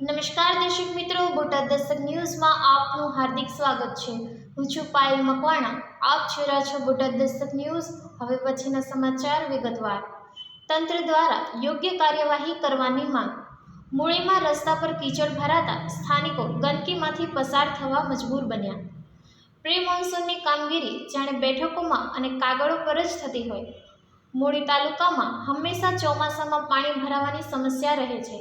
નમસ્કાર દર્શક મિત્રો, બોટાદ દસ્તક ન્યૂઝમાં આપનું હાર્દિક સ્વાગત છે। હું છું પાયલ મકવાણા। આપ જોઈ રહ્યા છો બોટાદ દસ્તક ન્યૂઝ। હવે પછીના સમાચાર વિગતવાર। તંત્ર દ્વારા યોગ્ય કાર્યવાહી કરવાની માંગ। મૂળીમાં રસ્તા પર કીચડ ભરાતા સ્થાનિકો ગંદકીમાંથી પસાર થવા મજબૂર બન્યા। પ્રી મોન્સૂનની કામગીરી જાણે બેઠકોમાં અને કાગળો પર જ થતી હોય। મૂળી તાલુકામાં હંમેશા ચોમાસામાં પાણી ભરાવાની સમસ્યા રહે છે,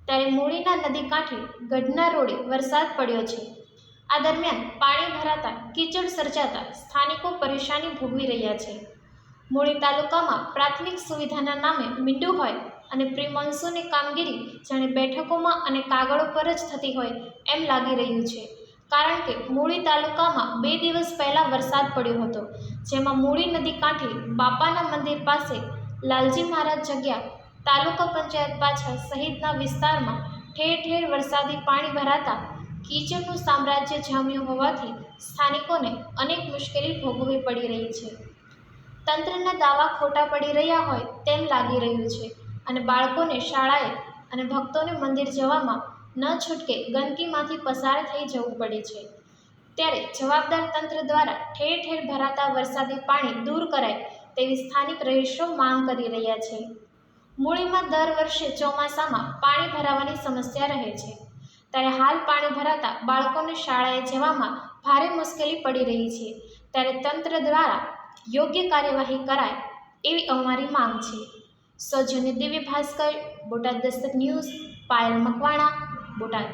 ત્યારે મૂળીના નદી કાંઠે ગઢના રોડે વરસાદ પડ્યો છે। આ દરમિયાન પાણી ભરાતા કીચડ સર્જાતા સ્થાનિકો પરેશાની ભોગવી રહ્યા છે। મૂળી તાલુકામાં પ્રાથમિક સુવિધાના નામે મીંડું હોય અને પ્રી મોન્સૂનની કામગીરી જાણે બેઠકોમાં અને કાગળો પર જ થતી હોય એમ લાગી રહ્યું છે, કારણ કે મૂળી તાલુકામાં 2 દિવસ પહેલા વરસાદ પડ્યો હતો, જેમાં મૂળી નદી કાંઠે બાપાના મંદિર પાસે લાલજી મહારાજ જગ્યા, તાલુકા પંચાયત પાછળ સહિતના વિસ્તારમાં ઠેર ઠેર વરસાદી પાણી ભરાતા કીચડનું સામ્રાજ્ય જામ્યું હોવાથી સ્થાનિકોને અનેક મુશ્કેલી ભોગવવી પડી રહી છે। તંત્રના દાવા ખોટા પડી રહ્યા હોય તેમ લાગી રહ્યું છે અને બાળકોને શાળાએ અને ભક્તોને મંદિર જવામાં ન છૂટકે ગંદકીમાંથી પસાર થઈ જવું પડે છે। ત્યારે જવાબદાર તંત્ર દ્વારા ઠેર ઠેર ભરાતા વરસાદી પાણી દૂર કરાય તેવી સ્થાનિક રહીશો માંગ કરી રહ્યા છે। મૂળીમાં દર વર્ષે ચોમાસામાં પાણી ભરાવાની સમસ્યા રહે છે, ત્યારે હાલ પાણી ભરાતા બાળકોને શાળાએ જવામાં ભારે મુશ્કેલી પડી રહી છે, ત્યારે તંત્ર દ્વારા યોગ્ય કાર્યવાહી કરાય એવી અમારી માંગ છે। સૌજન્ય દિવ્ય ભાસ્કર, બોટાદ દસ્તક ન્યૂઝ, પાયલ મકવાણા, બોટાદ।